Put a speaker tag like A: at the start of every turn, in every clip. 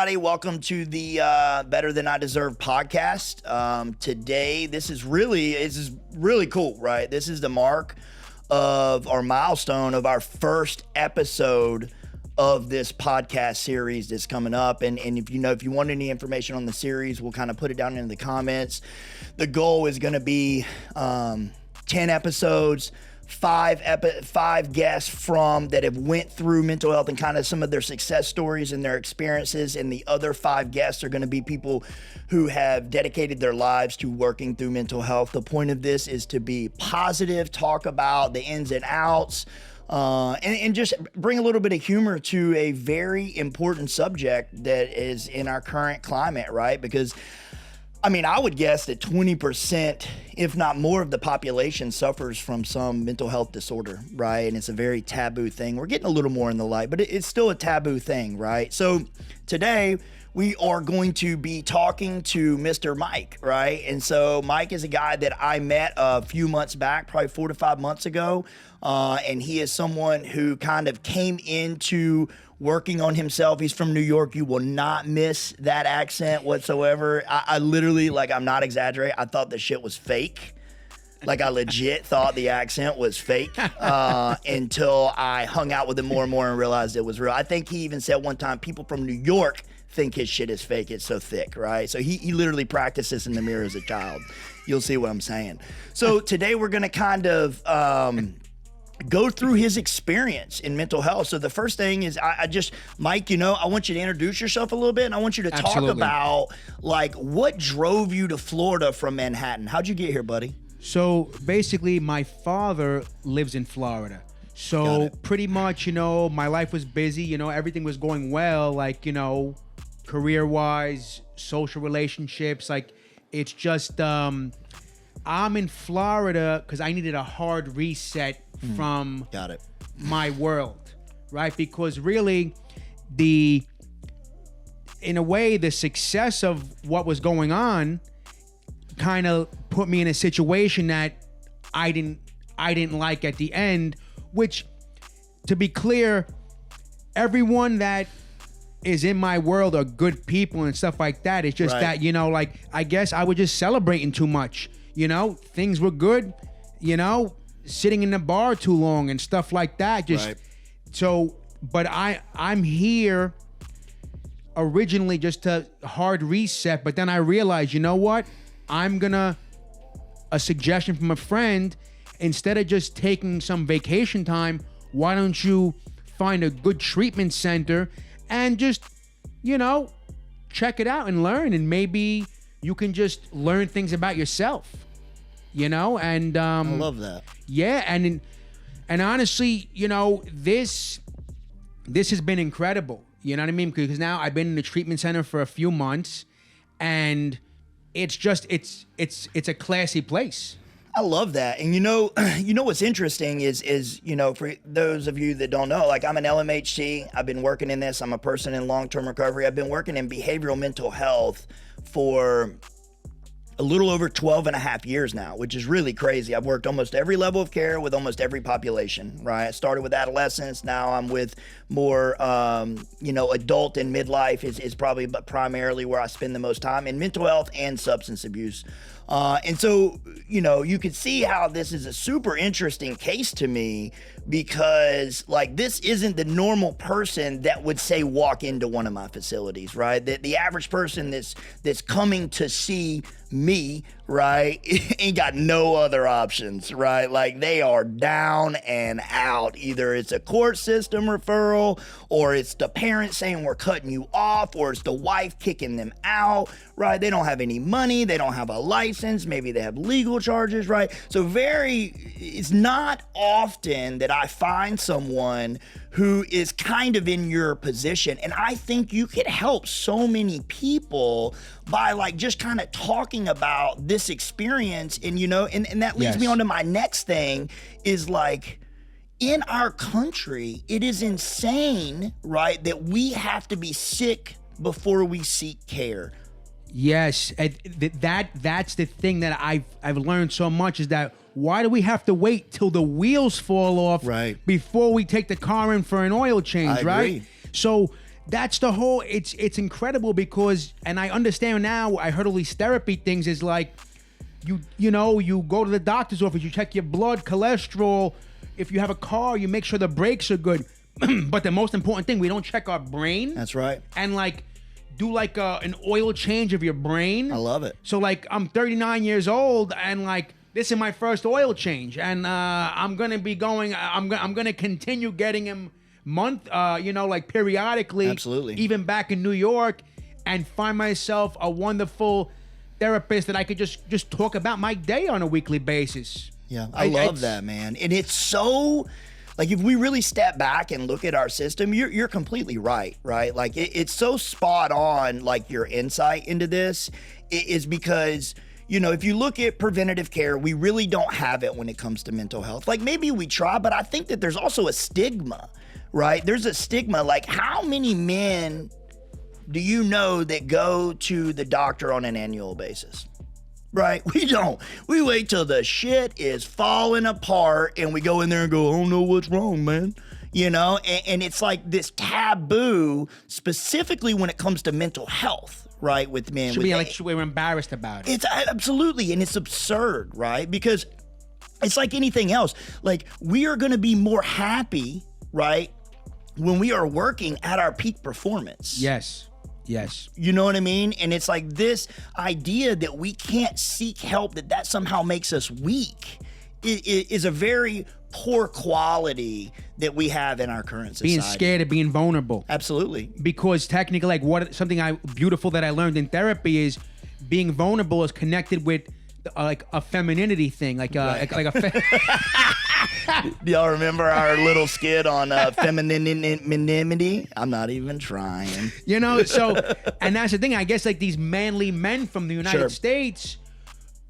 A: everybody. Welcome to the Better Than I Deserve podcast. Today, this is really cool, right? This is the mark of our milestone of our first episode of this podcast series that's coming up. And if you want any information on the series, we'll kind of put it down in the comments. The goal is going to be 10 episodes. Five guests from that have went through mental health and kind of some of their success stories and their experiences, and the other 5 guests are going to be people who have dedicated their lives to working through mental health. The point of this is to be positive, talk about the ins and outs, and just bring a little bit of humor to a very important subject that is in our current climate, right? Because I would guess that 20%, if not more, of the population suffers from some mental health disorder, right? And it's a very taboo thing. We're getting a little more in the light, but it's still a taboo thing, right? So today we are going to be talking to Mr. Mike, right? And so Mike is a guy that I met a few months back, probably 4 to 5 months ago. And he is someone who kind of came into working on himself. He's from New York. You will not miss that accent whatsoever. I literally, I'm not exaggerating, I thought the shit was fake. I legit thought the accent was fake until I hung out with him more and more and realized it was real. I think he even said one time, people from New York think his shit is fake. It's so thick, right? So he literally practiced this in the mirror as a child. You'll see what I'm saying. So today we're going to kind of go through his experience in mental health. So the first thing is Mike, I want you to introduce yourself a little bit, and I want you to talk about what drove you to Florida from Manhattan. How'd you get here, buddy?
B: So basically my father lives in Florida. So pretty much, my life was busy, everything was going well, career-wise, social relationships, it's just, I'm in Florida because I needed a hard reset from my world, right? Because really, in a way, the success of what was going on kind of put me in a situation that I didn't like at the end. Which, to be clear, everyone that is in my world are good people and stuff like that. It's just that, I guess I was just celebrating too much. Things were good, sitting in the bar too long and stuff like that. But I'm here originally just to hard reset, but then I realized, what? A suggestion from a friend, instead of just taking some vacation time, why don't you find a good treatment center and just, check it out and learn, and maybe you can just learn things about yourself, and
A: I love that.
B: Yeah, and honestly, this has been incredible. You know what I mean? Because now I've been in the treatment center for a few months, and it's just it's a classy place.
A: I love that. And what's interesting is for those of you that don't know, I'm an LMHT. I've been working in this. I'm a person in long-term recovery. I've been working in behavioral mental health for a little over 12 and a half years now, which is really crazy. I've worked almost every level of care with almost every population, right? I started with adolescents. Now I'm with more, adult and midlife is probably primarily where I spend the most time in mental health and substance abuse. And so, you could see how this is a super interesting case to me, because this isn't the normal person that would say walk into one of my facilities, right? The average person that's coming to see me, right, ain't got no other options, right? They are down and out. Either it's a court system referral, or it's the parents saying we're cutting you off, or it's the wife kicking them out, right? They don't have any money. They don't have a license. Maybe they have legal charges, right? So it's not often that I find someone who is kind of in your position. And I think you could help so many people by just kind of talking about this experience. And, and that leads me on to my next thing is in our country, it is insane, right, that we have to be sick before we seek care.
B: Yes, that's the thing that I've learned so much, is that why do we have to wait till the wheels fall off before we take the car in for an oil change, right?
A: Agree.
B: So that's the whole. It's incredible because, and I understand now. I heard all these therapy things is like, you know, you go to the doctor's office, you check your blood, cholesterol. If you have a car, you make sure the brakes are good. But the most important thing, we don't check our brain.
A: That's right.
B: And like, do like an oil change of your brain.
A: I love it.
B: So like, I'm 39 years old, and like, this is my first oil change, and I'm gonna be going. I'm gonna continue getting him like periodically.
A: Absolutely.
B: Even back in New York, and find myself a wonderful therapist that I could just talk about my day on a weekly basis.
A: Yeah, I love that, man. And it's so, like, if we really step back and look at our system, you're completely right? Like, it's so spot on, like, your insight into this is because, you know, if you look at preventative care, we really don't have it when it comes to mental health. Like, maybe we try, but I think that there's also a stigma, right? There's a stigma. Like, how many men do you know that go to the doctor on an annual basis? Right? We don't. We wait till the shit is falling apart and we go in there and go, I don't know what's wrong, man. You know, and it's like this taboo, specifically when it comes to mental health, right? With men.
B: We're embarrassed about it.
A: It's absolutely, and it's absurd, right? Because it's like anything else. Like, we are going to be more happy, right, when we are working at our peak performance.
B: Yes.
A: You know what I mean? And it's like this idea that we can't seek help, that somehow makes us weak, is a very poor quality that we have in our current society.
B: Being scared of being vulnerable.
A: Absolutely.
B: Because technically, like, something beautiful that I learned in therapy is being vulnerable is connected with like a femininity thing, like
A: right.
B: like a.
A: Do y'all remember our little skit on femininity? I'm not even trying.
B: You know, so, and that's the thing. I guess like these manly men from the United States,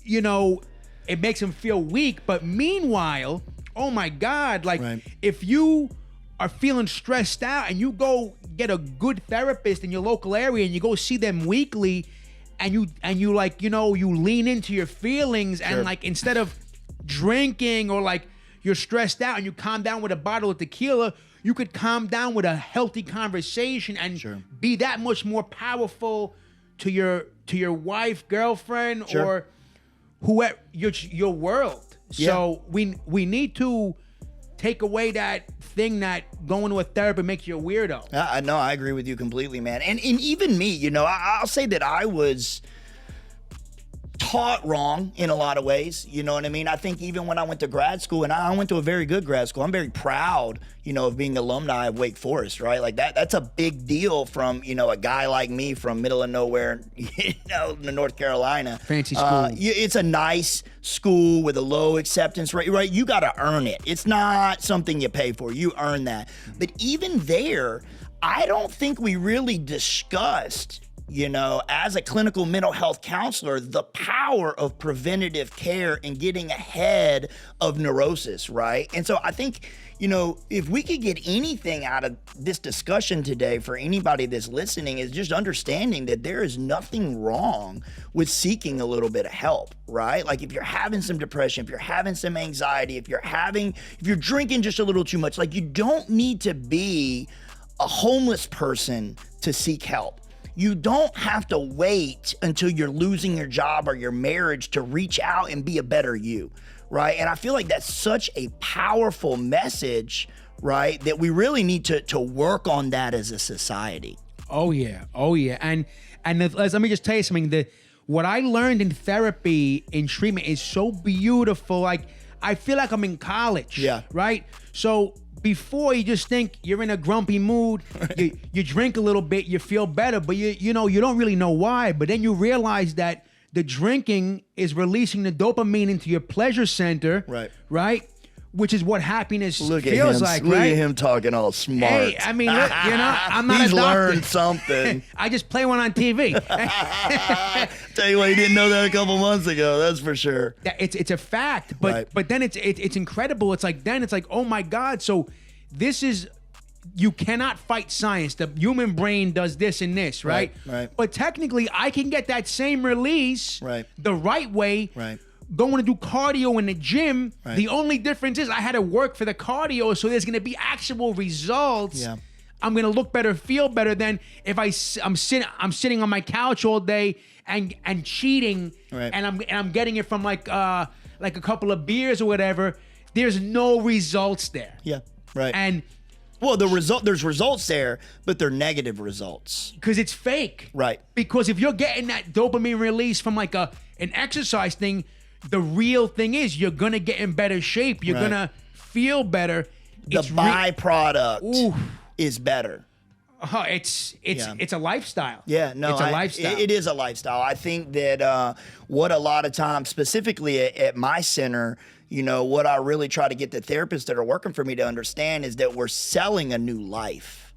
B: you know, it makes them feel weak. But meanwhile, oh my God, like if you are feeling stressed out and you go get a good therapist in your local area and you go see them weekly, and you like, you know, you lean into your feelings and like, instead of drinking or like you're stressed out and you calm down with a bottle of tequila, you could calm down with a healthy conversation and be that much more powerful to your wife, girlfriend, or whoever, your world. So we need to take away that thing that going to a therapist makes you a weirdo.
A: I know, I agree with you completely, man. And even me, you know, I'll say that I was taught wrong in a lot of ways. You know what I mean? I think even when I went to grad school, and I went to a very good grad school, I'm very proud, you know, of being alumni of Wake Forest, right? Like that's a big deal from, you know, a guy like me from middle of nowhere, you know, North Carolina.
B: Fancy school.
A: It's a nice school with a low acceptance rate, right? You got to earn it. It's not something you pay for. You earn that. But even there, I don't think we really discussed, you know, as a clinical mental health counselor, the power of preventative care and getting ahead of neurosis, right? And so I think, you know, if we could get anything out of this discussion today for anybody that's listening, is just understanding that there is nothing wrong with seeking a little bit of help, right? Like if you're having some depression, if you're having some anxiety, if you're drinking just a little too much, like you don't need to be a homeless person to seek help. You don't have to wait until you're losing your job or your marriage to reach out and be a better you, right? And I feel like that's such a powerful message, right? That we really need to work on that as a society.
B: Oh yeah. And let me just tell you something. What I learned in therapy, in treatment, is so beautiful. Like I feel like I'm in college.
A: Yeah.
B: Right. So before, you just think you're in a grumpy mood, you drink a little bit, you feel better, but you know, you don't really know why. But then you realize that the drinking is releasing the dopamine into your pleasure center, right? Which is what happiness feels like, right?
A: Look at him talking all smart.
B: Hey, I mean, look, you know, I'm not a doctor.
A: He's learned something.
B: I just play one on TV.
A: Tell you what, he didn't know that a couple months ago. That's for sure.
B: It's a fact, but then it's incredible. It's like oh my God. So this is, you cannot fight science. The human brain does this and this, right?
A: Right.
B: But technically, I can get that same release the right way. Going to do cardio in the gym. The only difference is I had to work for the cardio, so there's going to be actual results. I'm gonna look better, feel better than if I'm sitting on my couch all day and cheating,
A: Right.
B: and I'm getting it from like a couple of beers or whatever. There's no results there.
A: Yeah. Right.
B: And
A: well, there's results there, but they're negative results.
B: because it's fake.
A: Right.
B: Because if you're getting that dopamine release from like an exercise thing, the real thing is you're gonna get in better shape. You're
A: Right.
B: gonna feel better.
A: The byproduct is better.
B: It's a lifestyle.
A: Yeah, no,
B: it's a lifestyle.
A: It is a lifestyle. I think that what a lot of times, specifically at my center, you know, what I really try to get the therapists that are working for me to understand is that we're selling a new life,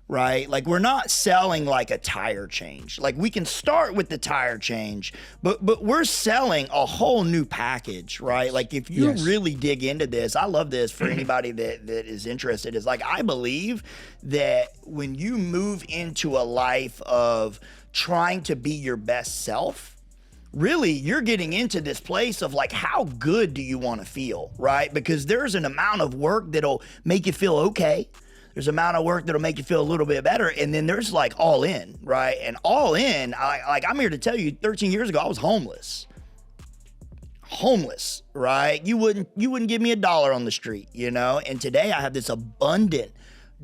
A: right? Like we're not selling like a tire change. Like we can start with the tire change, but we're selling a whole new package, right? Like if you really dig into this, I love this for anybody that is interested, is like I believe that when you move into a life of trying to be your best self, really, you're getting into this place of like, how good do you want to feel, right? Because there's an amount of work that'll make you feel okay. There's an amount of work that'll make you feel a little bit better. And then there's like all in, right? And all in, I'm here to tell you, 13 years ago, I was homeless. Homeless, right? You wouldn't give me $1 on the street, you know? And today I have this abundant,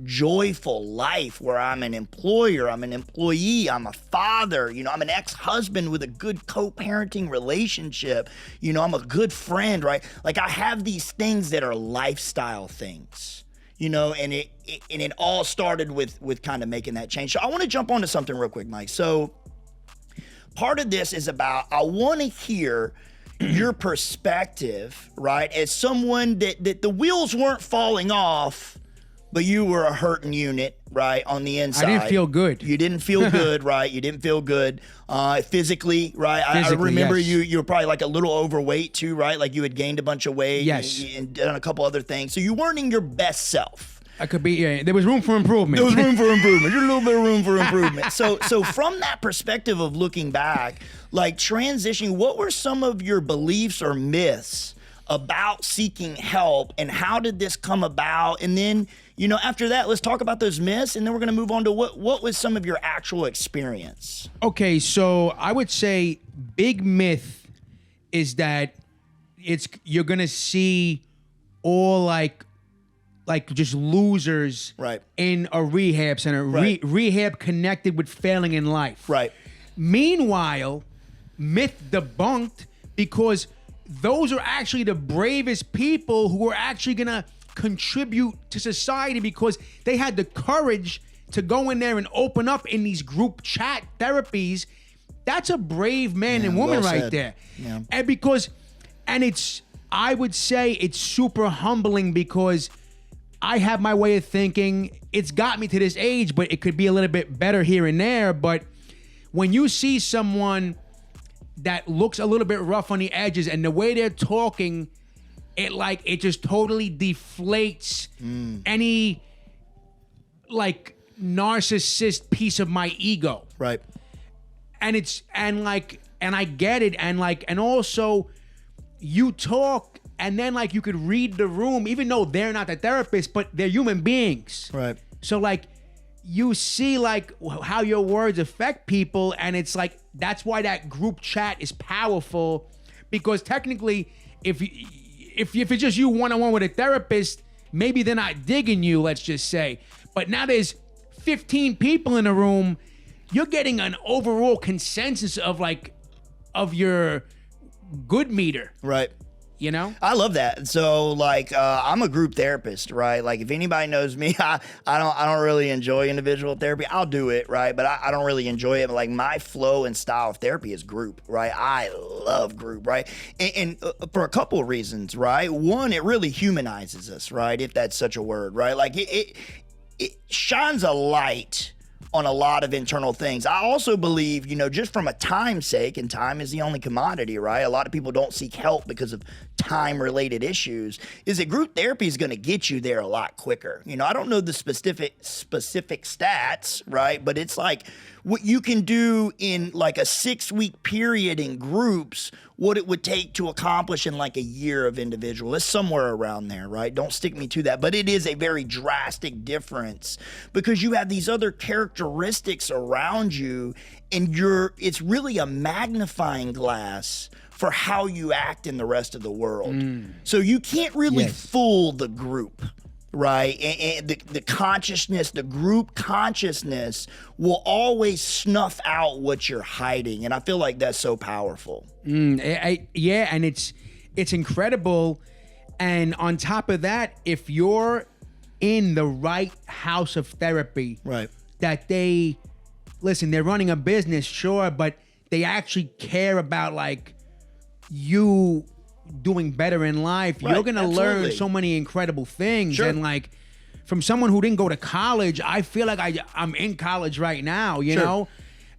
A: joyful life where I'm an employer, I'm an employee, I'm a father, you know, I'm an ex-husband with a good co-parenting relationship, you know, I'm a good friend, right? Like I have these things that are lifestyle things, you know, and it all started with kind of making that change. So I want to jump onto something real quick, Mike. So part of this is about, I want to hear your perspective, right? As someone that the wheels weren't falling off, but you were a hurting unit, right, on the inside.
B: I didn't feel good.
A: You didn't feel good, right? You didn't feel good physically, right? I remember
B: yes.
A: you were probably like a little overweight too, right? Like you had gained a bunch of weight and done a couple other things. So you weren't in your best self.
B: I could be, yeah, there was room for improvement.
A: There was room for improvement. There's a little bit of room for improvement. So from that perspective of looking back, like transitioning, what were some of your beliefs or myths about seeking help, and how did this come about? And then, you know, after that, let's talk about those myths, and then we're going to move on to what was some of your actual experience.
B: Okay, so I would say big myth is that you're going to see all like just losers
A: Right.
B: in a rehab center,
A: Right.
B: Rehab connected with failing in life.
A: Right.
B: Meanwhile, myth debunked, because those are actually the bravest people who are actually going to contribute to society, because they had the courage to go in there and open up in these group chat therapies. That's a brave man and woman
A: well
B: right
A: said.
B: there.
A: Yeah.
B: I would say it's super humbling, because I have my way of thinking. It's got me to this age, but it could be a little bit better here and there. But when you see someone that looks a little bit rough on the edges, and the way they're talking, it just totally deflates any like narcissist piece of my ego.
A: Right.
B: And I get it, and also you talk, and then like you could read the room, even though they're not the therapist, but they're human beings.
A: Right.
B: So like you see like how your words affect people, and it's like that's why that group chat is powerful, because technically if it's just you one-on-one with a therapist, maybe they're not digging you, let's just say. But now there's 15 people in a room, you're getting an overall consensus of your good meter.
A: Right.
B: You know?
A: I love that. So like, I'm a group therapist, right? Like if anybody knows me, I don't really enjoy individual therapy. I'll do it, right? But I don't really enjoy it. But like my flow and style of therapy is group, right? I love group, right? And for a couple of reasons, right? One, it really humanizes us, right? If that's such a word, right? Like it shines a light on a lot of internal things. I also believe, you know, just from a time sake, and time is the only commodity, right? A lot of people don't seek help because of time-related issues, is that group therapy is going to get you there a lot quicker. You know, I don't know the specific stats, right? But it's like what you can do in like a 6-week period in groups what it would take to accomplish in like a year of individual. It's somewhere around there, right? Don't stick me to that. But it is a very drastic difference because you have these other characteristics around you, and it's really a magnifying glass for how you act in the rest of the world. So you can't really fool the group, right? And the consciousness, the group consciousness will always snuff out what you're hiding. And I feel like that's so powerful.
B: Yeah, and it's incredible. And on top of that, if you're in the right house of therapy,
A: right,
B: that they're running a business, sure, but they actually care about like you doing better in life, right, you're gonna learn so many incredible things. Sure. And like from someone who didn't go to college, I feel like I'm in college right now, you know?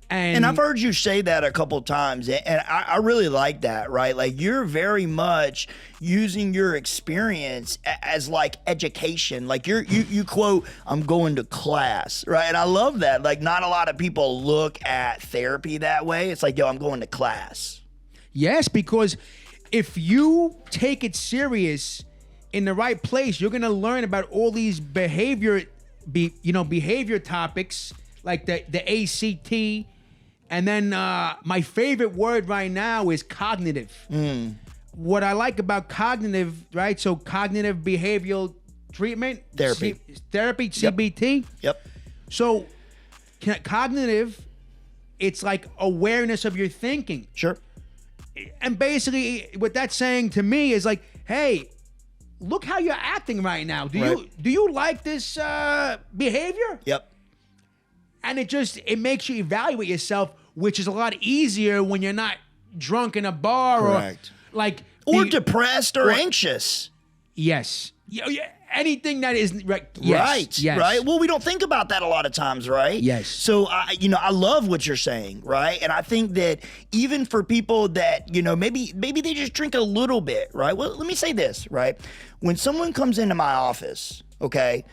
B: And
A: I've heard you say that a couple of times, and I really like that, right? Like you're very much using your experience as like education. Like you quote, "I'm going to class," right? And I love that. Like not a lot of people look at therapy that way. It's like, yo, I'm going to class.
B: Yes, because if you take it serious in the right place, you're gonna learn about all these behavior topics like the ACT, and then my favorite word right now is cognitive. What I like about cognitive, right? So cognitive behavioral treatment,
A: therapy,
B: CBT.
A: Yep.
B: So cognitive, it's like awareness of your thinking.
A: Sure.
B: And basically, what that's saying to me is like, hey, look how you're acting right now. Do you like this behavior?
A: Yep.
B: And it makes you evaluate yourself, which is a lot easier when you're not drunk in a bar.
A: Correct. Or depressed or anxious.
B: Yes. Anything that is right.
A: Yes, right. Yes. Right. Well, we don't think about that a lot of times, right?
B: Yes.
A: So, I love what you're saying, right? And I think that even for people that, maybe they just drink a little bit, right? Well, let me say this, right? When someone comes into my office, okay,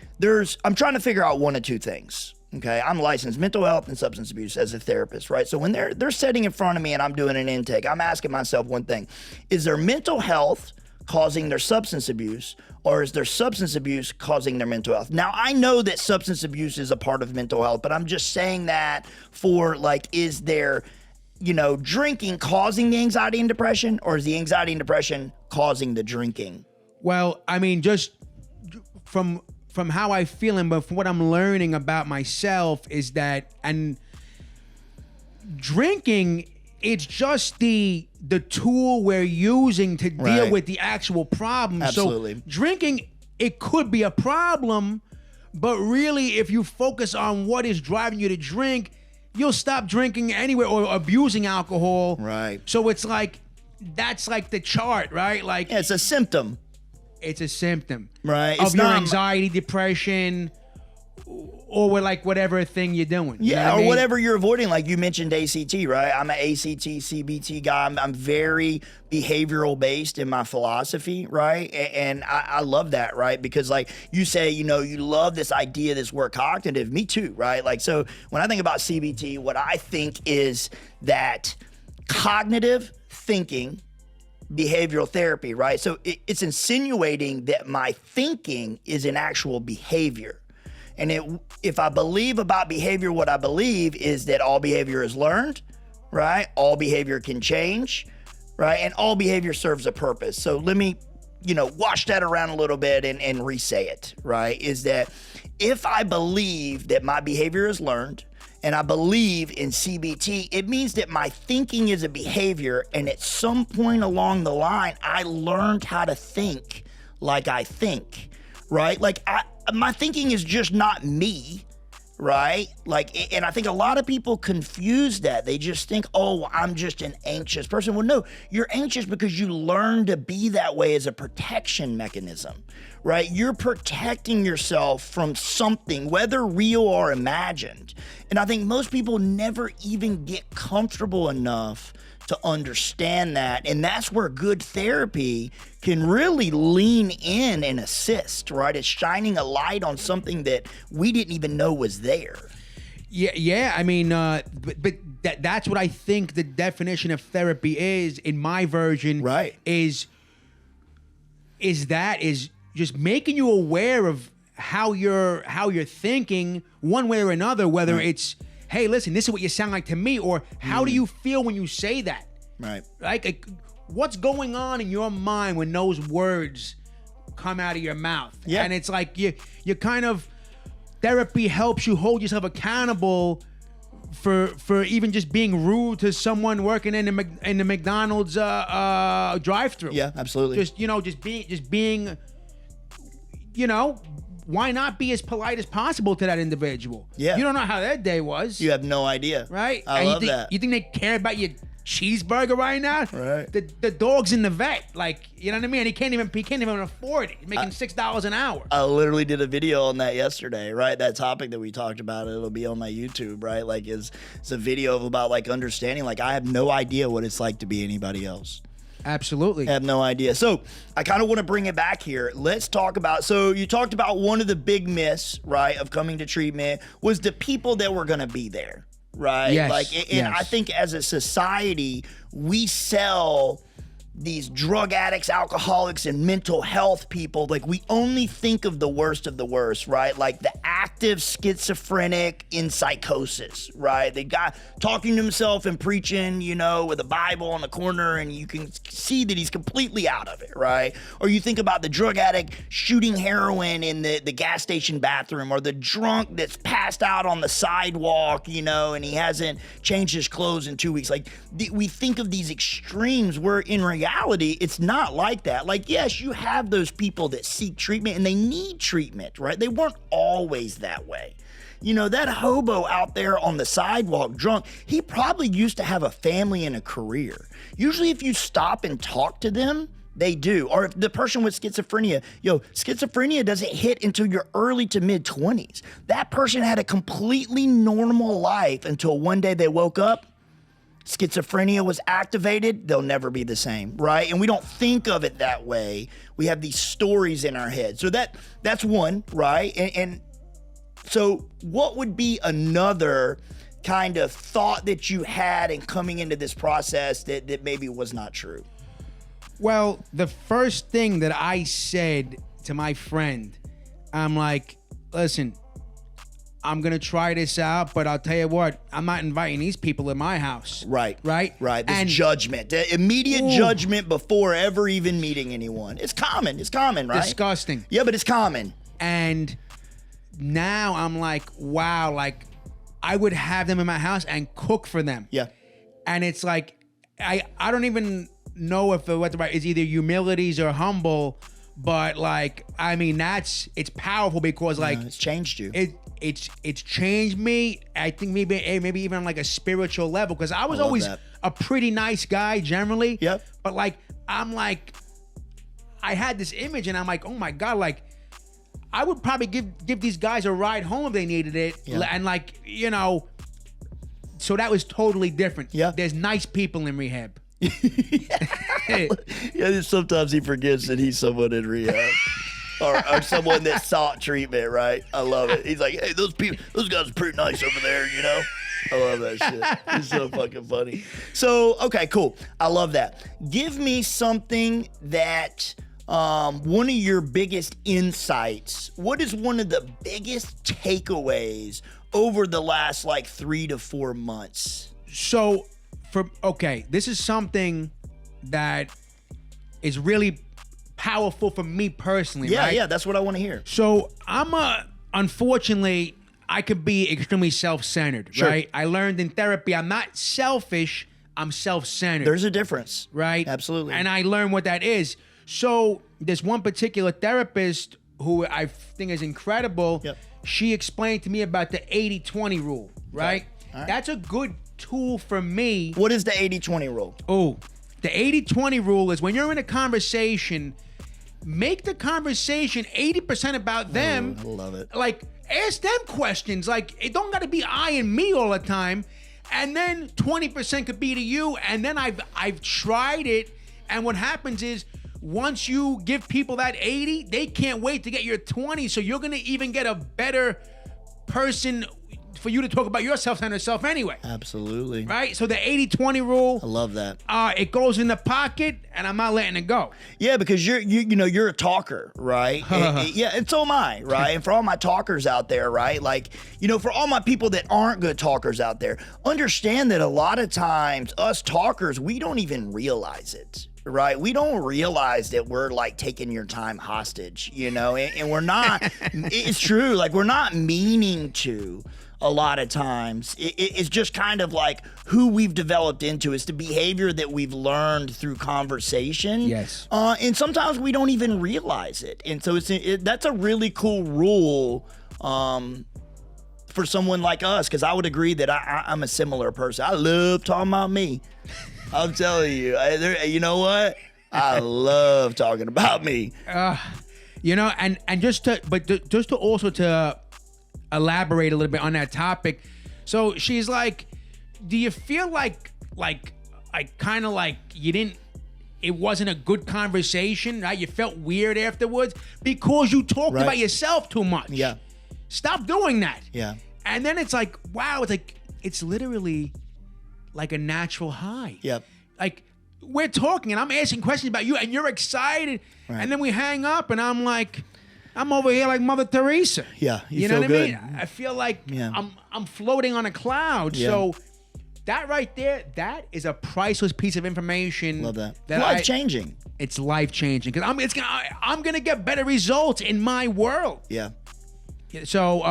A: I'm trying to figure out one of two things. Okay, I'm licensed mental health and substance abuse as a therapist, right? So when they're sitting in front of me and I'm doing an intake, I'm asking myself one thing: is their mental health causing their substance abuse, or is their substance abuse causing their mental health? Now, I know that substance abuse is a part of mental health, but I'm just saying that for is their, drinking causing the anxiety and depression, or is the anxiety and depression causing the drinking?
B: Well, I mean, just from how I feel and from what I'm learning about myself is that, and drinking, it's just the tool we're using to deal with the actual problem.
A: Absolutely.
B: So drinking, it could be a problem, but really if you focus on what is driving you to drink, you'll stop drinking anyway, or abusing alcohol.
A: Right.
B: So it's like, that's like the chart, right? Like
A: it's a symptom.
B: It's a symptom.
A: Right.
B: Of your anxiety, depression, or whatever thing you're doing.
A: Yeah, or whatever you're avoiding. Like you mentioned ACT, right? I'm an ACT, CBT guy. I'm very behavioral based in my philosophy, right? And I love that, right? Because like you say, you love this idea, this word cognitive. Me too, right? Like, so when I think about CBT, what I think is that cognitive thinking, behavioral therapy, right? So it's insinuating that my thinking is an actual behavior. And if I believe about behavior, what I believe is that all behavior is learned, right? All behavior can change, right? And all behavior serves a purpose. So let me, wash that around a little bit and re-say it, right? Is that if I believe that my behavior is learned and I believe in CBT, it means that my thinking is a behavior, and at some point along the line, I learned how to think like I think, right? Like my thinking is just not me, right? Like, and I think a lot of people confuse that. They just think, oh, I'm just an anxious person. Well, no, you're anxious because you learn to be that way as a protection mechanism, right? You're protecting yourself from something, whether real or imagined. And I think most people never even get comfortable enough to understand that. And that's where good therapy can really lean in and assist, right? It's shining a light on something that we didn't even know was there.
B: Yeah. I mean, but that's what I think the definition of therapy is in my version.
A: Right.
B: Is just making you aware of how you're thinking one way or another, whether it's, hey, listen, this is what you sound like to me, or how do you feel when you say that?
A: Right.
B: Like what's going on in your mind when those words come out of your mouth?
A: Yeah.
B: And it's like you kind of, therapy helps you hold yourself accountable for even just being rude to someone working in the McDonald's drive-thru.
A: Yeah, absolutely.
B: Just being, why not be as polite as possible to that individual?
A: Yeah.
B: You don't know how their day was.
A: You have no idea.
B: Right?
A: I love that.
B: You think they care about your cheeseburger right now?
A: Right.
B: The dog's in the vet. Like, you know what I mean? He can't even afford it. He's making $6 an hour.
A: I literally did a video on that yesterday, right? That topic that we talked about, it'll be on my YouTube, right? Like it's a video of about like understanding, like I have no idea what it's like to be anybody else.
B: Absolutely.
A: I have no idea. So I kind of want to bring it back here. Let's talk about, so you talked about one of the big myths, right, of coming to treatment was the people that were going to be there, right?
B: Yes.
A: And I think as a society, we sell these drug addicts, alcoholics, and mental health people, like we only think of the worst, right? Like the active schizophrenic in psychosis, right? The guy talking to himself and preaching, with a Bible on the corner, and you can see that he's completely out of it, right? Or you think about the drug addict shooting heroin in the gas station bathroom, or the drunk that's passed out on the sidewalk, and he hasn't changed his clothes in 2 weeks. Like we think of these extremes where in reality, it's not like that. Like, yes, you have those people that seek treatment and they need treatment, right? They weren't always that way. That hobo out there on the sidewalk drunk, he probably used to have a family and a career. Usually if you stop and talk to them, they do. Or if the person with schizophrenia, schizophrenia doesn't hit until your early to mid 20s. That person had a completely normal life until one day they woke up, schizophrenia was activated, they'll never be the same, right? And we don't think of it that way. We have these stories in our head. So that's one, right? And so what would be another kind of thought that you had in coming into this process that maybe was not true?
B: Well, the first thing that I said to my friend, I'm like, listen, I'm going to try this out, but I'll tell you what, I'm not inviting these people in my house.
A: Right.
B: Right?
A: This judgment, the immediate judgment before ever even meeting anyone. It's common, right?
B: Disgusting.
A: Yeah, but it's common.
B: And now I'm like, wow, like I would have them in my house and cook for them.
A: Yeah.
B: And it's like, I don't even know if what the right is, either humilities or humble, but like, I mean, it's powerful because like
A: it's changed you.
B: It's changed me. I think maybe even on like a spiritual level, because I was always a pretty nice guy generally.
A: Yep.
B: But like, I'm like, I had this image and I'm like, oh my God, like I would probably give these guys a ride home if they needed it.
A: Yeah.
B: And like, so that was totally different.
A: Yeah.
B: There's nice people in rehab.
A: Yeah, sometimes he forgets that he's someone in rehab. or someone that sought treatment, right? I love it. He's like, hey, those guys are pretty nice over there, I love that shit. It's so fucking funny. So, okay, cool. I love that. Give me something that one of your biggest insights. What is one of the biggest takeaways over the last like 3 to 4 months?
B: So, this is something that is really powerful for me personally, right?
A: Yeah, that's what I want to hear.
B: So unfortunately, I could be extremely self-centered,
A: Sure.
B: right? I learned in therapy, I'm not selfish, I'm self-centered.
A: There's a difference.
B: Right?
A: Absolutely.
B: And I learned what that is. So there's one particular therapist who I think is incredible.
A: Yep.
B: She explained to me about the 80-20 rule, right?
A: All right.
B: That's a good tool for me.
A: What is the 80-20 rule?
B: Oh, the 80-20 rule is when you're in a conversation, make the conversation 80% about them.
A: I love it.
B: Like, ask them questions. Like, it don't got to be I and me all the time. And then 20% could be to you. And then I've tried it. And what happens is once you give people that 80, they can't wait to get your 20. So you're going to even get a better person for you to talk about your self-centered self anyway.
A: Absolutely.
B: Right? So the 80-20 rule.
A: I love that.
B: It goes in the pocket, and I'm not letting it go.
A: Yeah, because you're a talker, right? Yeah, and so am I, right? And for all my talkers out there, right? Like, for all my people that aren't good talkers out there, understand that a lot of times us talkers, we don't even realize it. Right, we don't realize that we're like taking your time hostage, and we're not. It's true, like we're not meaning to. A lot of times, it's just kind of like who we've developed into. It's the behavior that we've learned through conversation.
B: Yes,
A: and sometimes we don't even realize it. And so that's a really cool rule. For someone like us, because I would agree that I'm a similar person. I love talking about me. I'm telling you, you know what? I love talking about me.
B: And just to also elaborate a little bit on that topic. So she's like, do you feel like kind of like it wasn't a good conversation, right? You felt weird afterwards because you talked about yourself too much.
A: Yeah.
B: Stop doing that.
A: Yeah.
B: And then it's like, wow, it's literally like a natural high.
A: Yep.
B: Like we're talking and I'm asking questions about you and you're excited. Right. And then we hang up and I'm like, I'm over here like Mother Teresa.
A: Yeah.
B: You know what I mean? I feel like I'm floating on a cloud. Yeah. So that right there, that is a priceless piece of information.
A: Love that. Life changing.
B: It's life changing because I'm gonna get better results in my world.
A: Yeah.
B: So,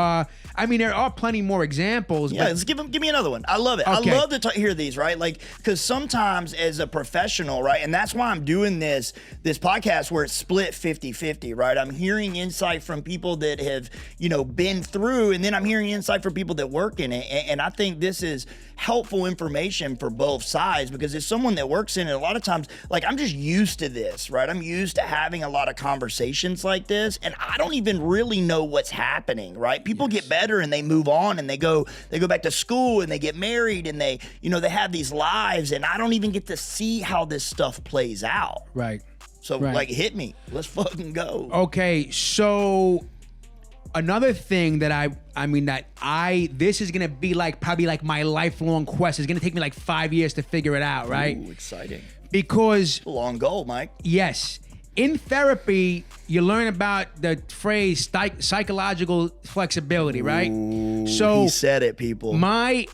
B: there are plenty more examples.
A: Yeah, let's give me another one. I love it. Okay. I love to hear these, right? Like, because sometimes as a professional, right, and that's why I'm doing this podcast where it's split 50-50, right? I'm hearing insight from people that have, been through, and then I'm hearing insight from people that work in it. And I think this is helpful information for both sides because as someone that works in it, a lot of times, like, I'm just used to this, right? I'm used to having a lot of conversations like this, and I don't even really know what's happening, right? People get better and they move on and they go back to school and they get married and they have these lives and I don't even get to see how this stuff plays out.
B: Right.
A: So like hit me. Let's fucking go.
B: Okay, so another thing that this is gonna be probably my lifelong quest. It's gonna take me 5 years to figure it out, right?
A: Ooh, exciting.
B: Because
A: a long goal, Mike.
B: Yes. In therapy, you learn about the phrase psychological flexibility, right?
A: Ooh, so he said it, people.
B: My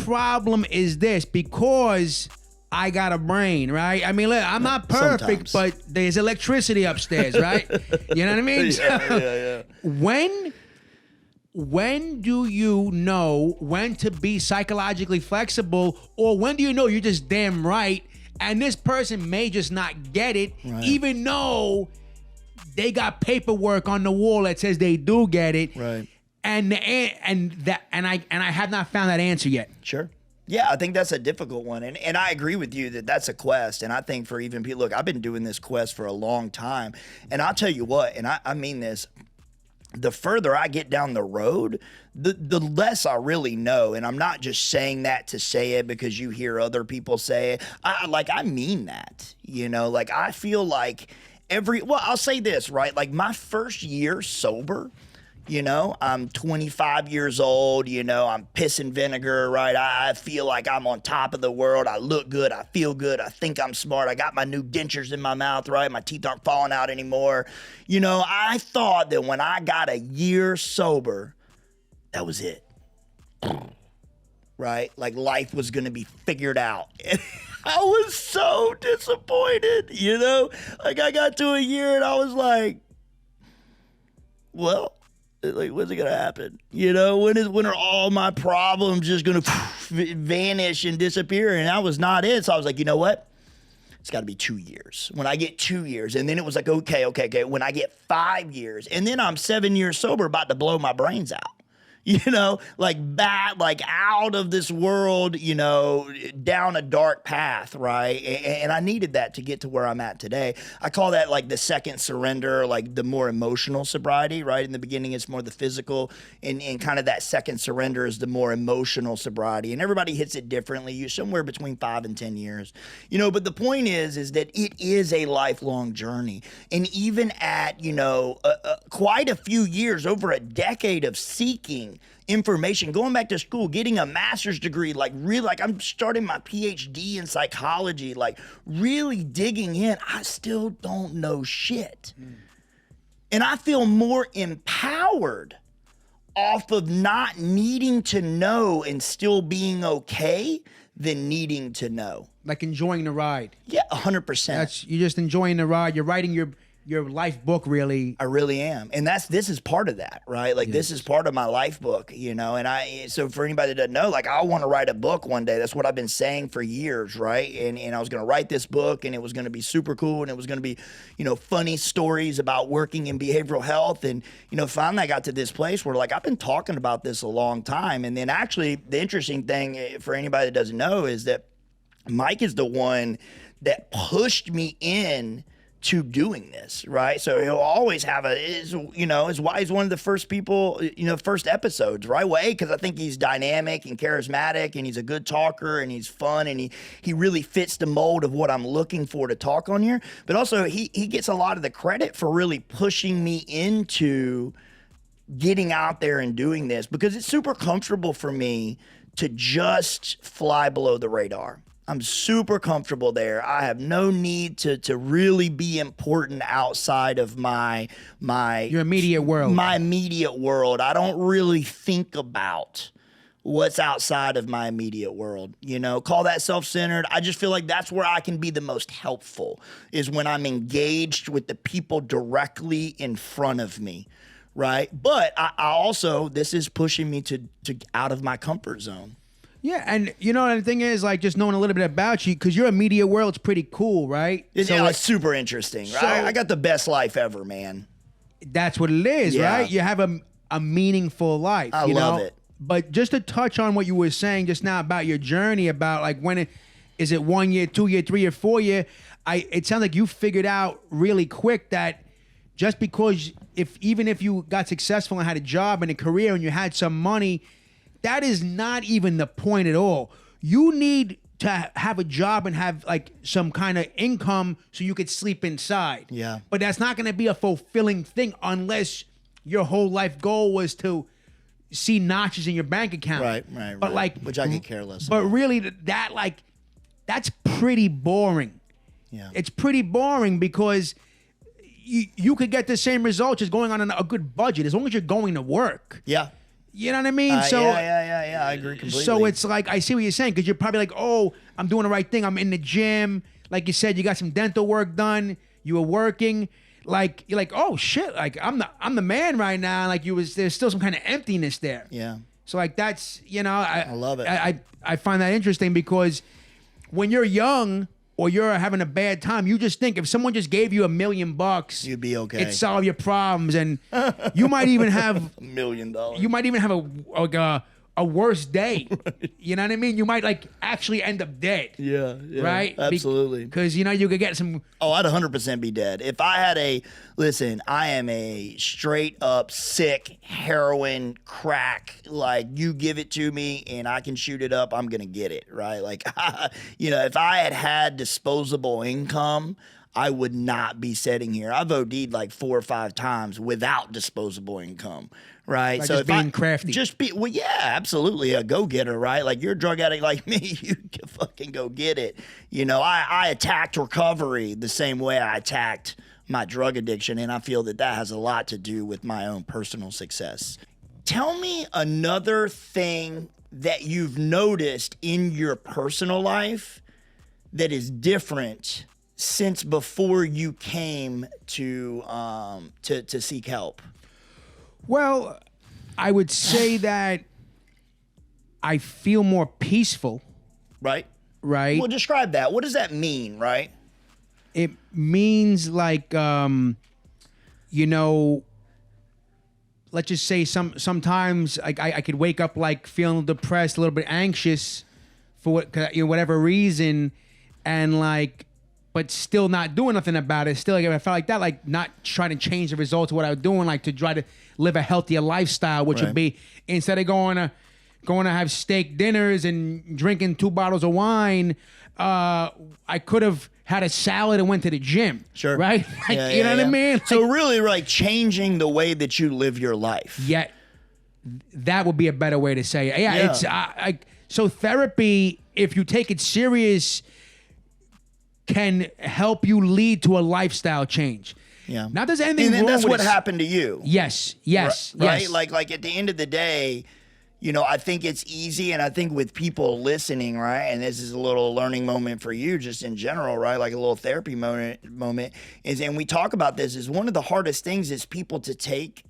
B: problem is this because I got a brain, right? Look, I'm not perfect,
A: sometimes.
B: But there's electricity upstairs, right? You know what I mean?
A: Yeah.
B: When do you know when to be psychologically flexible, or when do you know you're just damn right? And this person may just not get it, even though they got paperwork on the wall that says they do get it.
A: Right.
B: And I have not found that answer yet.
A: Sure. Yeah, I think that's a difficult one. And I agree with you that that's a quest. And I think for even people, look, I've been doing this quest for a long time. And I'll tell you what, and I mean this, the further I get down the road, the less I really know. And I'm not just saying that to say it because you hear other people say it. I mean that, I feel like I'll say this, right? Like my first year sober, I'm 25 years old, I'm pissing vinegar, right? I feel like I'm on top of the world. I look good. I feel good. I think I'm smart. I got my new dentures in my mouth, right? My teeth aren't falling out anymore. I thought that when I got a year sober, that was it, right? Like life was going to be figured out. I was so disappointed, Like I got to a year and I was like, well, when's it gonna happen? When are all my problems just gonna vanish and disappear? And that was not it. So I was like, you know what? It's got to be 2 years. When I get 2 years, and then it was like, okay. When I get 5 years, and then I'm 7 years sober, about to blow my brains out. Out of this world, down a dark path, right? And I needed that to get to where I'm at today. I call that the second surrender, the more emotional sobriety, right? In the beginning, it's more the physical, and kind of that second surrender is the more emotional sobriety. And everybody hits it differently. You're somewhere between 5 and 10 years, but the point is that it is a lifelong journey. And even at, quite a few years, over a decade of seeking, reading information, going back to school, getting a master's degree, like really, like I'm starting my PhD in psychology, like really digging in. I still don't know shit. And I feel more empowered off of not needing to know and still being okay than needing to know.
B: Like enjoying the ride.
A: Yeah, 100%.
B: You're just enjoying the ride. You're writing your life book, really.
A: I really am. And this is part of that, right? Like this is part of my life book, you know? And so for anybody that doesn't know, like I want to write a book one day. That's what I've been saying for years, right? And I was going to write this book and it was going to be super cool and it was going to be, you know, funny stories about working in behavioral health. And, you know, finally I got to this place where like I've been talking about this a long time. And then actually the interesting thing for anybody that doesn't know is that Mike is the one that pushed me in to doing this, right? So he'll always have he's one of the first people, you know, first episodes right away, because I think he's dynamic and charismatic and he's a good talker and he's fun and he really fits the mold of what I'm looking for to talk on here. But also he gets a lot of the credit for really pushing me into getting out there and doing this, because it's super comfortable for me to just fly below the radar. I'm super comfortable there. I have no need to really be important outside of your
B: immediate world.
A: My immediate world. I don't really think about what's outside of my immediate world. You know, call that self-centered. I just feel like that's where I can be the most helpful, is when I'm engaged with the people directly in front of me, right? But I also, this is pushing me to out of my comfort zone.
B: Yeah, and you know, the thing is, like, just knowing a little bit about you, because your immediate world's pretty cool, right?
A: It's super interesting, right?
B: So,
A: I got the best life ever, man.
B: That's what it is, right? You have a meaningful life.
A: I love it.
B: But just to touch on what you were saying just now about your journey, about like is it 1 year, 2 year, 3 year, 4 year? It sounds like you figured out really quick that just because even if you got successful and had a job and a career and you had some money, that is not even the point at all. You need to have a job and have like some kind of income so you could sleep inside.
A: Yeah.
B: But that's not going to be a fulfilling thing unless your whole life goal was to see notches in your bank account.
A: Right.
B: But like,
A: which I could care less
B: But
A: about.
B: really, that's pretty boring.
A: Yeah.
B: It's pretty boring because you could get the same results just going on a good budget as long as you're going to work.
A: Yeah.
B: You know what I mean?
A: Yeah. I agree completely.
B: So it's like, I see what you're saying, because you're probably like, oh, I'm doing the right thing. I'm in the gym. Like you said, you got some dental work done. You were working. Like, you're like, oh shit, like I'm the man right now. Like there's still some kind of emptiness there.
A: Yeah.
B: So like that's, you know, I
A: love it.
B: I find that interesting, because when you're young or you're having a bad time, you just think if someone just gave you $1 million,
A: you'd be okay.
B: It'd solve your problems, and you might even have
A: $1 million.
B: You might even have a worse day. Right. You know what I mean? You might like actually end up dead.
A: Yeah.
B: Right?
A: Absolutely.
B: Because you know you could get some.
A: Oh, I'd 100% be dead. If I had I am a straight up sick heroin crack. Like, you give it to me and I can shoot it up, I'm gonna get it, right? Like, you know, if I had disposable income, I would not be sitting here. I've OD'd like 4 or 5 times without disposable income, right?
B: Like, so just being crafty.
A: Yeah, absolutely, a go-getter, right? Like, you're a drug addict like me, you can fucking go get it. You know, I attacked recovery the same way I attacked my drug addiction, and I feel that has a lot to do with my own personal success. Tell me another thing that you've noticed in your personal life that is different since before you came to seek help.
B: Well, I would say that I feel more peaceful.
A: Right?
B: Right.
A: Well, describe that. What does that mean, right?
B: It means like, you know, let's just say sometimes I could wake up like feeling depressed, a little bit anxious for whatever reason, and like, but still not doing nothing about it. Still, like, I felt like that, like not trying to change the results of what I was doing, like to try to live a healthier lifestyle, which would be, instead of going to have steak dinners and drinking 2 bottles of wine, I could have had a salad and went to the gym.
A: Sure.
B: Right? Like, you know what I mean? Like,
A: so really, like, changing the way that you live your life.
B: Yeah. that would be a better way to say it. Yeah. It's so therapy, if you take it serious, can help you lead to a lifestyle change.
A: Yeah.
B: Not there's anything
A: and
B: wrong
A: that's
B: with
A: what
B: it.
A: happened to you.
B: Yes.
A: Right? Like at the end of the day, you know, I think it's easy, and I think with people listening, right, and this is a little learning moment for you just in general, right, like a little therapy moment is, and we talk about this, is one of the hardest things is people to take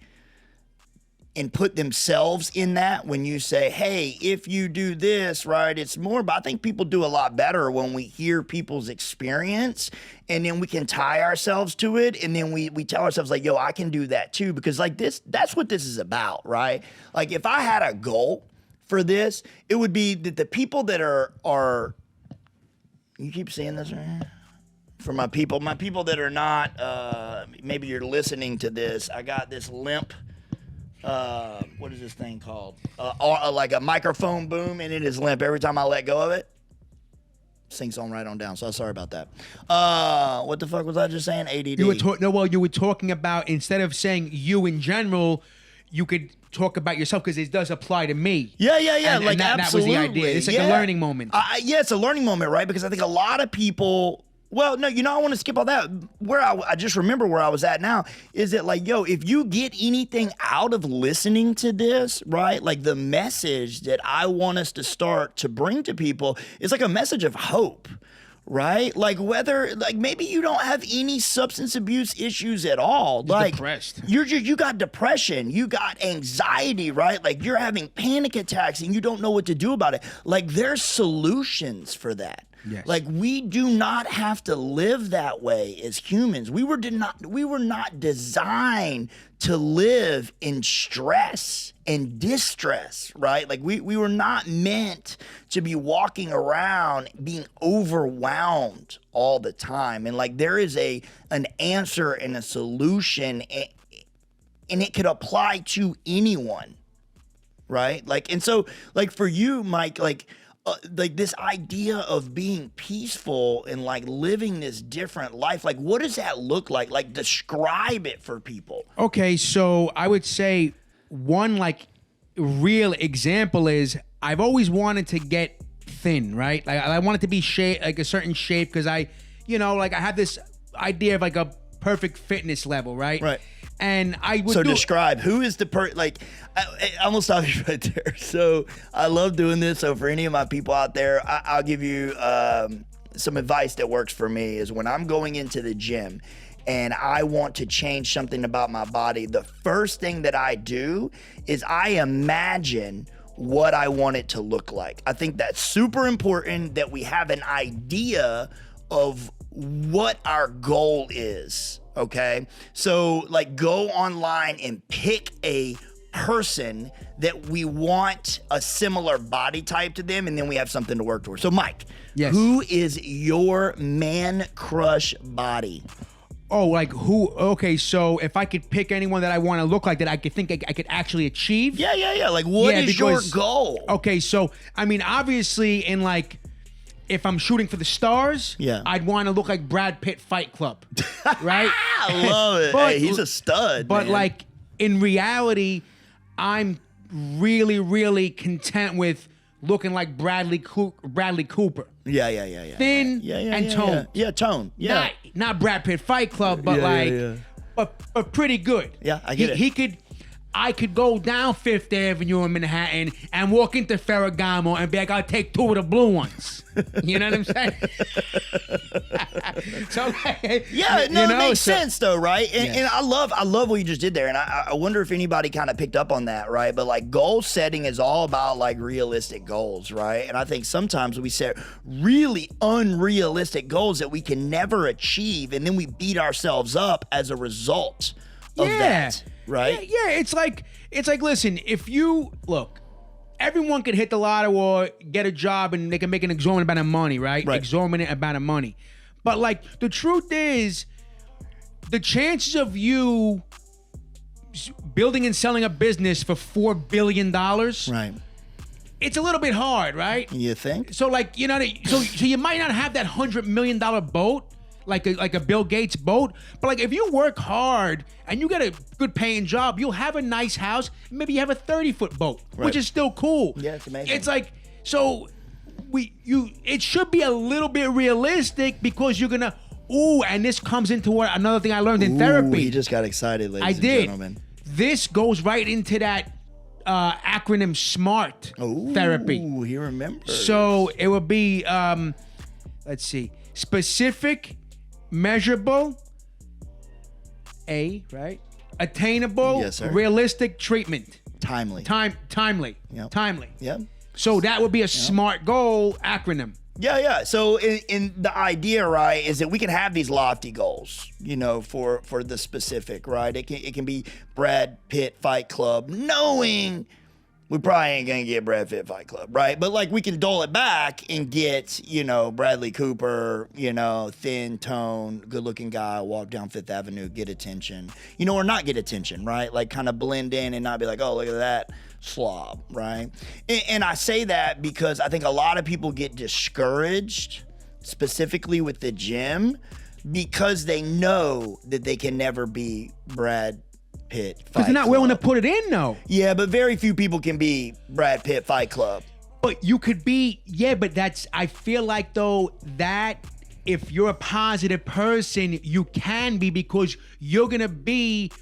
A: and put themselves in that when you say, hey, if you do this, right, it's more, but I think people do a lot better when we hear people's experience and then we can tie ourselves to it. And then we tell ourselves like, yo, I can do that too. Because like that's what this is about, right? Like if I had a goal for this, it would be that the people that are you keep saying this right here? For my people that are not, maybe you're listening to this, I got this limp, what is this thing called? Like a microphone boom, and it is limp every time I let go of it. Syncs on right on down. So sorry about that. What the fuck was I just saying? ADD.
B: You were talking about, instead of saying you in general, you could talk about yourself, because it does apply to me.
A: Yeah.
B: And
A: like
B: that
A: absolutely.
B: was the idea. It's like a learning moment.
A: Yeah, it's a learning moment, right? Because I think a lot of people. Well, no, I want to skip all that. Where I just remember where I was at now is that, like, yo, if you get anything out of listening to this, right, like the message that I want us to start to bring to people is like a message of hope, right? Like whether, like maybe you don't have any substance abuse issues at all.
B: You're
A: like
B: depressed.
A: You got depression, you got anxiety, right? Like you're having panic attacks and you don't know what to do about it. Like there's solutions for that.
B: Yes.
A: Like we do not have to live that way as humans. We were not designed to live in stress and distress, right? Like we were not meant to be walking around being overwhelmed all the time. And like there is an answer and a solution, and it could apply to anyone, right? Like, and so like for you, Mike, like this idea of being peaceful and like living this different life, like what does that look like? Like describe it for people.
B: Okay, so I would say one like real example is I've always wanted to get thin, right? Like I wanted to be like a certain shape, because I have this idea of like a perfect fitness level, right?
A: Right.
B: And I would
A: describe who is the I'm gonna stop you right there. So I love doing this. So for any of my people out there, I'll give you some advice that works for me. Is when I'm going into the gym and I want to change something about my body, the first thing that I do is I imagine what I want it to look like. I think that's super important that we have an idea of what our goal is. Okay, so like go online and pick a person that we want a similar body type to them, and then we have something to work towards. So Mike,
B: yes.
A: Who is your man crush body?
B: Oh, like who? Okay, so if I could pick anyone that I want to look like, that I could think I could actually achieve.
A: Yeah. Like what is your goal?
B: Okay, so I mean, obviously, in like, if I'm shooting for the stars, I'd want to look like Brad Pitt Fight Club, right?
A: I love it. Hey, he's a stud.
B: But
A: man.
B: like in reality, I'm really, really content with looking like Bradley Cooper.
A: Yeah.
B: Thin and toned.
A: Yeah, tone. Yeah.
B: Not Brad Pitt Fight Club, but but pretty good.
A: Yeah, I get it.
B: I could go down Fifth Avenue in Manhattan and walk into Ferragamo and be like, I'll take 2 of the blue ones. You know what I'm saying? So,
A: yeah, no, it makes sense though, right? And I love what you just did there. And I wonder if anybody kind of picked up on that, right? But like goal setting is all about like realistic goals, right? And I think sometimes we set really unrealistic goals that we can never achieve, and then we beat ourselves up as a result of that. Right?
B: Yeah, it's like listen, if you look, everyone can hit the lotto or get a job and they can make an exorbitant amount of money, right? Exorbitant amount of money. But like the truth is, the chances of you building and selling a business for $4 billion,
A: right?
B: It's a little bit hard, right?
A: You think?
B: So like, so you might not have that $100 million boat. like a Bill Gates boat. But like if you work hard and you get a good paying job, you'll have a nice house. Maybe you have a 30-foot boat, which is still cool.
A: Yeah, it's amazing.
B: It's like so it should be a little bit realistic because you're gonna. Ooh, and this comes into another thing I learned in therapy.
A: You just got excited, ladies and gentlemen.
B: This goes right into that acronym SMART therapy.
A: Ooh, he remembers.
B: So it would be, let's see, specific, measurable, right? Attainable,
A: yes, sir.
B: realistic treatment.
A: Timely.
B: Timely.
A: Yep.
B: Timely.
A: Yep.
B: So that would be a SMART goal acronym.
A: Yeah. So in the idea, right, is that we can have these lofty goals, for the specific, right? It can be Brad Pitt Fight Club, knowing we probably ain't gonna get Brad Pitt Fight Club, right? But like we can dole it back and get, Bradley Cooper, thin tone, good looking guy, walk down Fifth Avenue, get attention, or not get attention, right? Like kind of blend in and not be like, oh, look at that slob, right? And I say that because I think a lot of people get discouraged, specifically with the gym, because they know that they can never be Brad Pitt Fight
B: Because they're not willing to put it in, though.
A: Yeah, but very few people can be Brad Pitt Fight Club.
B: But you could be, but I feel like, though, that if you're a positive person, you can be, because you're going to be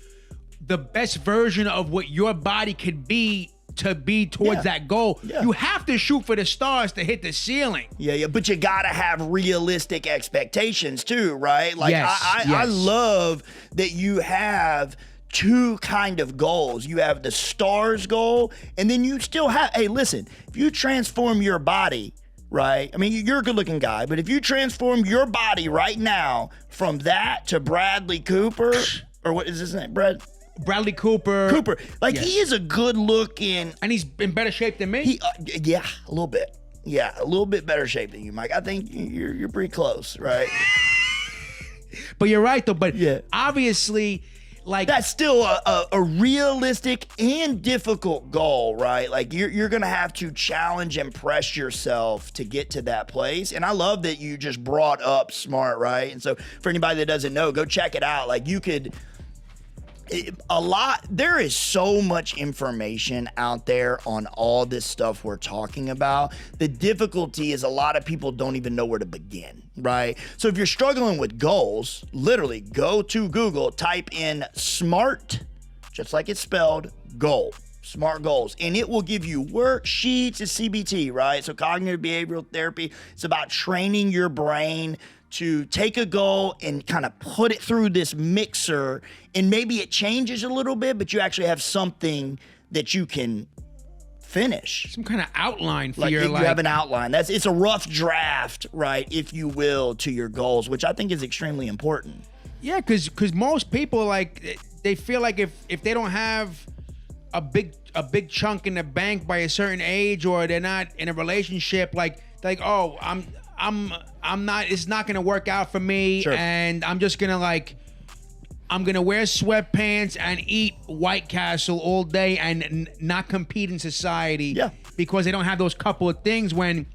B: the best version of what your body could be to be towards that goal. Yeah. You have to shoot for the stars to hit the ceiling.
A: Yeah, but you gotta have realistic expectations too, right? Like I love that you have two kind of goals. You have the stars goal, and then you still have, hey, listen, if you transform your body, right? I mean, you're a good looking guy, but if you transform your body right now from that to Bradley Cooper, or what is his name? Bradley Cooper. Like, he is a good looking.
B: And he's in better shape than me?
A: Yeah, a little bit. Yeah, a little bit better shape than you, Mike. I think you're pretty close, right?
B: But you're right, though. But obviously, like,
A: that's still a realistic and difficult goal, right? Like, you're going to have to challenge and press yourself to get to that place. And I love that you just brought up SMART, right? And so for anybody that doesn't know, go check it out. Like, you could... there is so much information out there on all this stuff we're talking about. The difficulty is a lot of people don't even know where to begin, right? So if you're struggling with goals, literally go to Google, type in SMART, just like it's spelled, goal. SMART goals, and it will give you worksheets. It's CBT, right? So cognitive behavioral therapy. It's about training your brain to take a goal and kind of put it through this mixer, and maybe it changes a little bit, but you actually have something that you can finish.
B: Some kind of outline for
A: you have an outline. It's a rough draft, right, if you will, to your goals, which I think is extremely important.
B: Yeah, because most people, like, they feel like if they don't have a big chunk in the bank by a certain age, or they're not in a relationship, like oh, I'm not, it's not gonna work out for me, and I'm just gonna I'm gonna wear sweatpants and eat White Castle all day and not compete in society, because they don't have those couple of things. When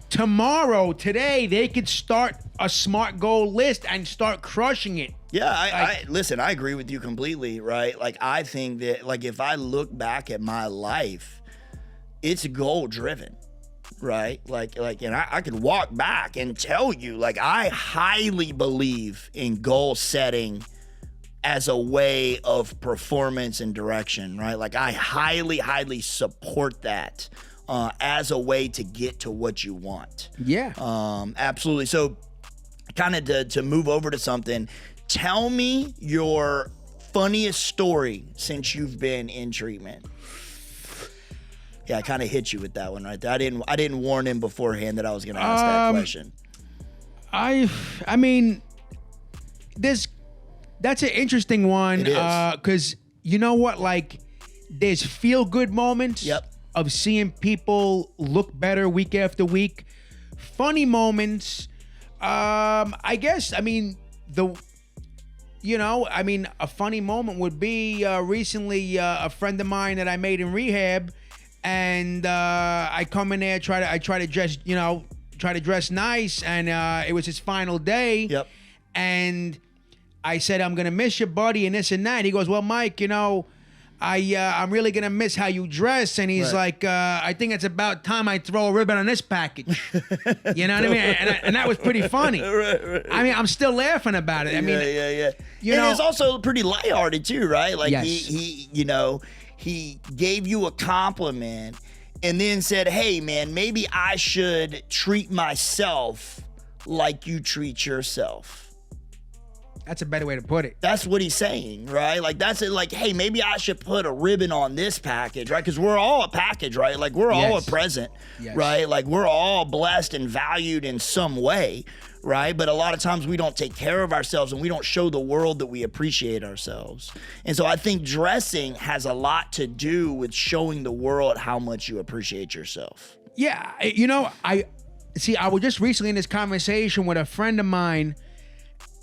B: today they could start a SMART goal list and start crushing it.
A: Yeah, listen, I agree with you completely, right? Like, I think that, like, if I look back at my life, it's goal driven. Right? Like, and I could walk back and tell you, like, I highly believe in goal setting as a way of performance and direction, right? Like, I highly, highly support that as a way to get to what you want.
B: Yeah.
A: Absolutely. So, kind of to move over to something, tell me your funniest story since you've been in treatment. Yeah, I kind of hit you with that one right there. I didn't warn him beforehand that I was going to ask that question.
B: I mean, that's an interesting one.
A: It is.
B: Because you know what? Like, there's feel good moments of seeing people look better week after week. Funny moments. I guess. I mean, a funny moment would be recently a friend of mine that I made in rehab. And I come in there, try to just try to dress nice, and it was his final day.
A: Yep.
B: And I said, I'm gonna miss you, buddy, and this and that. He goes, well, Mike, I'm really gonna miss how you dress. And he's like, I think it's about time I throw a ribbon on this package. You know what I mean? And that was pretty funny.
A: Right.
B: I mean, I'm still laughing about it. I mean,
A: yeah.
B: You
A: and
B: know,
A: it's also pretty lighthearted too, right? Like
B: Yes.
A: he gave you a compliment and then said, hey man, maybe I should treat myself like you treat yourself.
B: that's a better way to put it.
A: That's what he's saying, right? Like that's it. Like, hey, maybe I should put a ribbon on this package, right? Because we're all a package, right? Like we're all a
B: Yes.
A: present,
B: Yes.
A: right? Like we're all blessed and valued in some way, right? But a lot of times we don't take care of ourselves and we don't show the world that we appreciate ourselves. And so I think dressing has a lot to do with showing the world how much you appreciate yourself.
B: Yeah, I was just recently in this conversation with a friend of mine,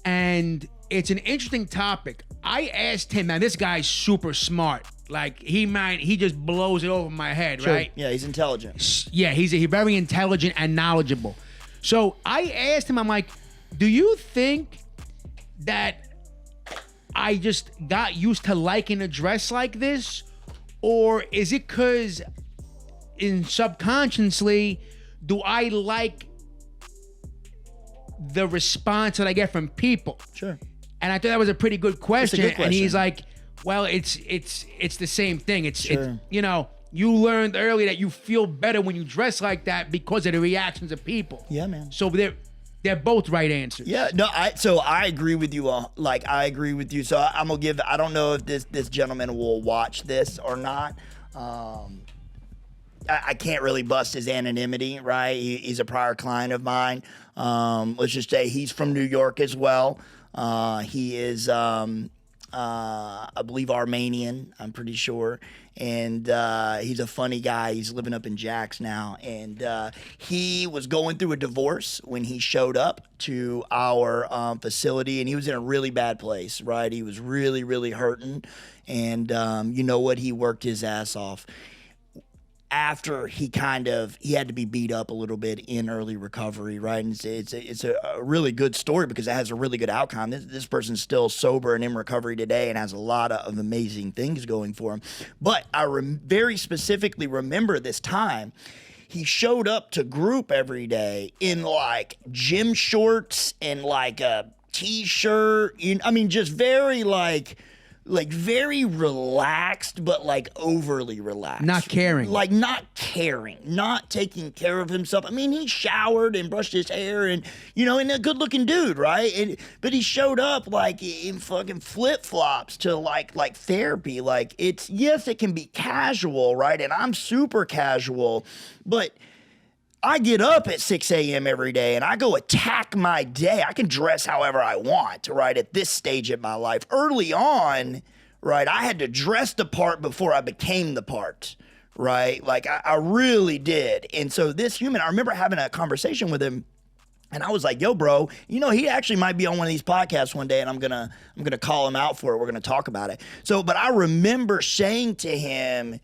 B: and it's an interesting topic. I asked him, now this guy's super smart. Like he just blows it over my head, right?
A: Yeah, he's intelligent.
B: Yeah, he's very intelligent and knowledgeable. So I asked him, I'm like, do you think that I just got used to liking a dress like this? Or is it because subconsciously, do I like the response that I get from people?
A: Sure.
B: And I thought that was a pretty good question.
A: It's a good
B: And he's
A: question.
B: like, well, it's the same thing.
A: Sure.
B: You learned early that you feel better when you dress like that because of the reactions of people.
A: Yeah, man.
B: So they're both right answers.
A: Yeah, no, I agree with you. I agree with you. So I'm gonna give. I don't know if this gentleman will watch this or not. I can't really bust his anonymity, right? He's a prior client of mine. Let's just say he's from New York as well. He is, I believe, Armenian, I'm pretty sure. And he's a funny guy. He's living up in Jax now. And he was going through a divorce when he showed up to our facility. And he was in a really bad place, right? He was really, really hurting. And you know what? He worked his ass off. After he had to be beat up a little bit in early recovery, right? And it's a really good story because it has a really good outcome. This person's still sober and in recovery today and has a lot of amazing things going for him. But I very specifically remember this time. He showed up to group every day in like gym shorts and like a t-shirt. I mean, just very like very relaxed, but like overly relaxed.
B: Not caring.
A: Like not caring, not taking care of himself. I mean, he showered and brushed his hair and, and a good looking dude, right? But he showed up like in fucking flip flops to like therapy. Like yes, it can be casual, right? And I'm super casual, but I get up at 6 a.m. every day and I go attack my day. I can dress however I want, right, at this stage in my life. Early on, right, I had to dress the part before I became the part, right? Like I really did. And so this human, I remember having a conversation with him and I was like, yo, bro, he actually might be on one of these podcasts one day and I'm gonna call him out for it. We're gonna talk about it. But I remember saying to him,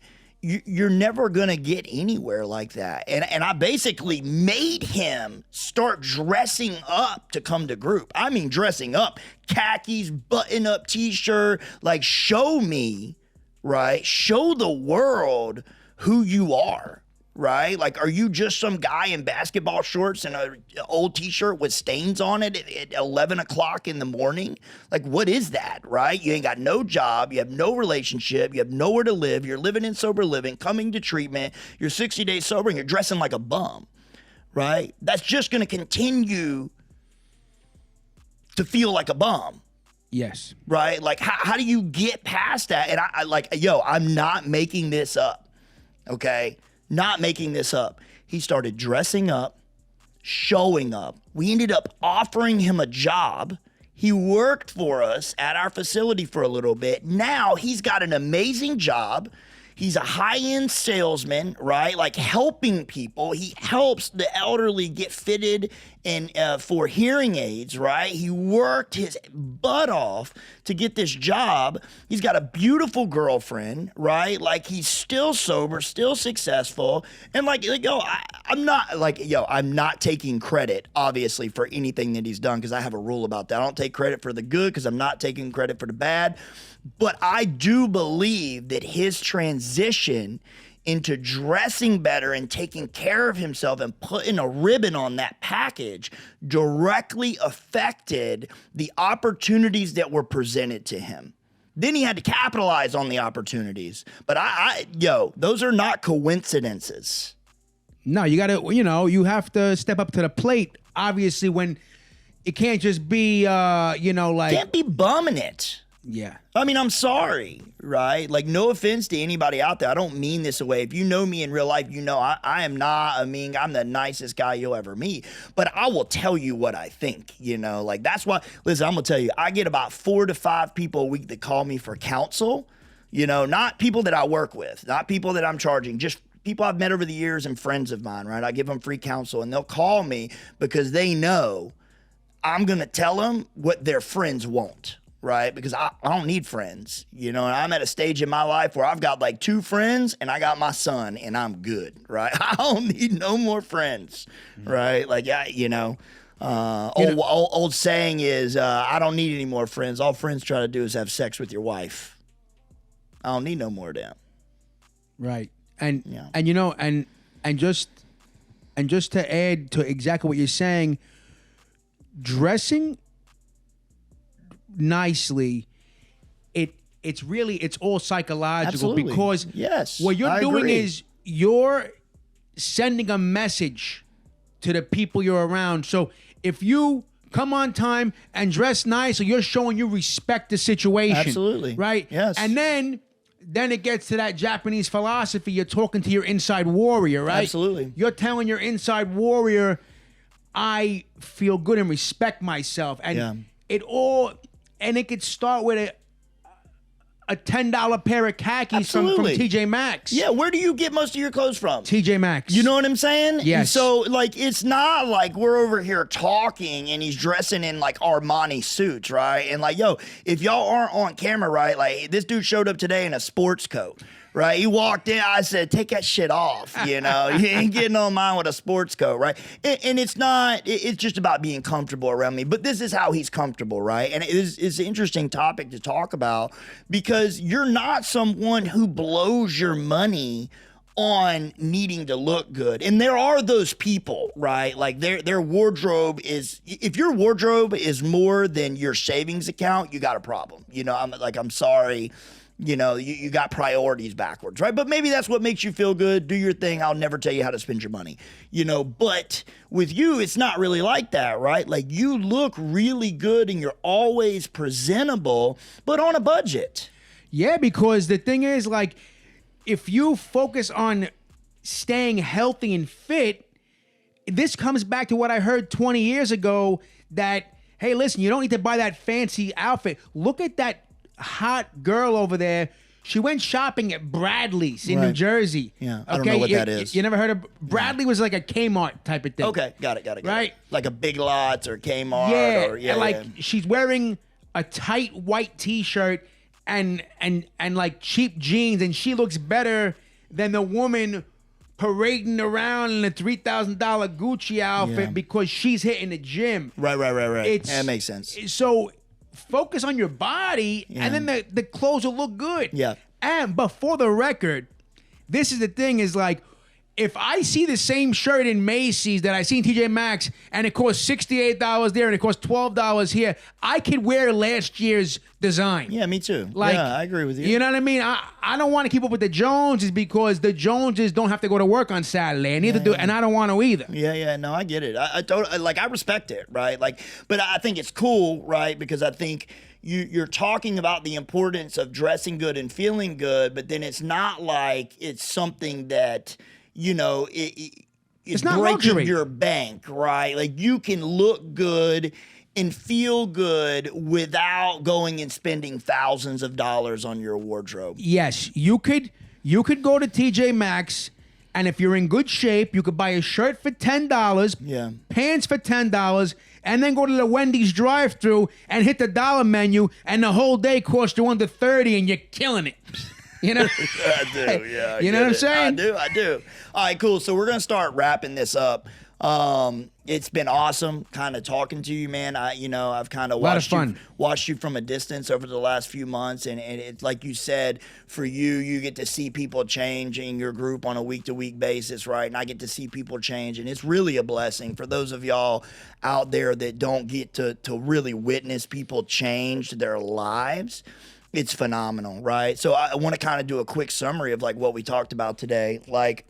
A: you're never going to get anywhere like that. And I basically made him start dressing up to come to group. I mean, dressing up, khakis, button-up t-shirt, like show me, right? Show the world who you are, right? Like, are you just some guy in basketball shorts and an old t-shirt with stains on it at 11 o'clock in the morning? Like, what is that, right? You ain't got no job. You have no relationship. You have nowhere to live. You're living in sober living, coming to treatment. You're 60 days sober and you're dressing like a bum, right? That's just going to continue to feel like a bum.
B: Yes.
A: Right? Like, how do you get past that? And I'm not making this up, okay? Not making this up. He started dressing up, showing up. We ended up offering him a job. He worked for us at our facility for a little bit. Now he's got an amazing job. He's a high-end salesman, right? Like helping people. He helps the elderly get fitted and for hearing aids, right? He worked his butt off to get this job. He's got a beautiful girlfriend, right? Like he's still sober, still successful, and I'm not taking credit, obviously, for anything that he's done because I have a rule about that. I don't take credit for the good because I'm not taking credit for the bad. But I do believe that his transition into dressing better and taking care of himself and putting a ribbon on that package directly affected the opportunities that were presented to him. Then he had to capitalize on the opportunities. But those are not coincidences.
B: No, you gotta, you have to step up to the plate. Obviously, when it can't just be,
A: Can't be bumming it.
B: Yeah.
A: I mean, I'm sorry, right? Like, no offense to anybody out there. I don't mean this away. If you know me in real life, I am not I'm the nicest guy you'll ever meet. But I will tell you what I think, that's why, listen, I'm going to tell you, I get about 4 to 5 people a week that call me for counsel, not people that I work with, not people that I'm charging, just people I've met over the years and friends of mine, right? I give them free counsel and they'll call me because they know I'm going to tell them what their friends won't. Right? Because I don't need friends, and I'm at a stage in my life where I've got like 2 friends and I got my son and I'm good, right? I don't need no more friends, right? Like, old saying is, I don't need any more friends. All friends try to do is have sex with your wife. I don't need no more of them.
B: Right. And just to add to exactly what you're saying, dressing nicely, it's all psychological.
A: Absolutely.
B: Because
A: yes,
B: what you're
A: I
B: doing
A: agree.
B: is you're sending a message to the people you're around. So if you come on time and dress nice, so you're showing you respect the situation.
A: Absolutely.
B: Right?
A: Yes.
B: And then it gets to that Japanese philosophy. You're talking to your inside warrior, right?
A: Absolutely.
B: You're telling your inside warrior, I feel good and respect myself. And it could start with a $10 pair of khakis from TJ Maxx.
A: Yeah, where do you get most of your clothes from?
B: TJ Maxx.
A: You know what I'm saying?
B: Yes.
A: So, it's not like we're over here talking and he's dressing in, Armani suits, right? And, if y'all aren't on camera, right, this dude showed up today in a sports coat, right? He walked in, I said, take that shit off, You ain't getting on mine with a sports coat, right? And it's not, it's just about being comfortable around me. But this is how he's comfortable, right? And it's an interesting topic to talk about because you're not someone who blows your money on needing to look good. And there are those people, right? Like their wardrobe is, if your wardrobe is more than your savings account, you got a problem. I'm sorry. You got priorities backwards, right? But maybe that's what makes you feel good. Do your thing. I'll never tell you how to spend your money, but with you, it's not really like that, right? Like you look really good and you're always presentable, but on a budget.
B: Yeah, because the thing is, if you focus on staying healthy and fit, this comes back to what I heard 20 years ago that, hey, listen, you don't need to buy that fancy outfit. Look at that hot girl over there. She went shopping at Bradley's in New Jersey.
A: Yeah, I don't know what that is.
B: You never heard of Bradley? Was like a Kmart type of thing.
A: Okay, got it.
B: Right?
A: Like a Big Lots or Kmart.
B: And she's wearing a tight white T-shirt and cheap jeans, and she looks better than the woman parading around in a $3,000 Gucci outfit because she's hitting the gym.
A: Right. That makes sense.
B: So focus on your body, and then the clothes will look good.
A: Yeah.
B: But for the record, this is the thing, is if I see the same shirt in Macy's that I see in TJ Maxx and it costs $68 there and it costs $12 here, I could wear last year's design.
A: Yeah, me too. I agree with you.
B: You know what I mean? I don't want to keep up with the Joneses because the Joneses don't have to go to work on Saturday, and neither do, and I don't want to either.
A: Yeah. No, I get it. I totally, I respect it, right? But I think it's cool, right? Because I think you're talking about the importance of dressing good and feeling good, but then it's not like it's something that, it's
B: not
A: breaking
B: luxury.
A: Your bank, right? Like you can look good and feel good without going and spending thousands of dollars on your wardrobe.
B: Yes, you could You could go to TJ Maxx, and if you're in good shape, you could buy a shirt for $10,
A: Yeah.
B: pants for $10, and then go to the Wendy's drive-thru and hit the dollar menu, and the whole day costs you under $30, and you're killing it. You know?
A: I do, yeah.
B: You know what I'm saying?
A: I do. All right, cool. So we're gonna start wrapping this up. It's been awesome kind of talking to you, man. I've kind of watched you from a distance over the last few months, and it's like you said, for you get to see people change in your group on a week-to-week basis, right? And I get to see people change, and it's really a blessing for those of y'all out there that don't get to really witness people change their lives. It's phenomenal, right? So I want to kind of do a quick summary of like what we talked about today. Like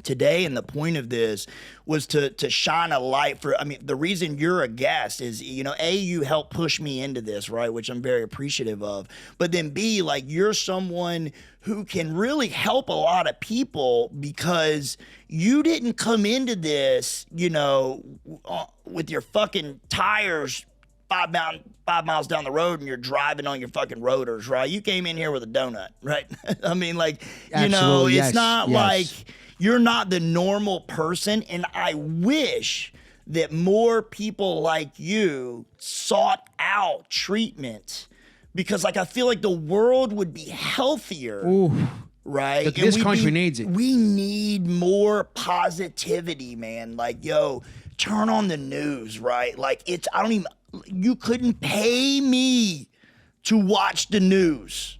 A: today, and the point of this was to shine a light for, the reason you're a guest is, you helped push me into this, right? Which I'm very appreciative of. But then B, like you're someone who can really help a lot of people because you didn't come into this, with your fucking tires 5 miles down the road and you're driving on your fucking rotors, right? You came in here with a donut, right?
B: Absolutely,
A: it's not like you're not the normal person. And I wish that more people like you sought out treatment because I feel like the world would be healthier.
B: Ooh.
A: Right?
B: This country needs it.
A: We need more positivity, man. Like, turn on the news, right? Like you couldn't pay me to watch the news,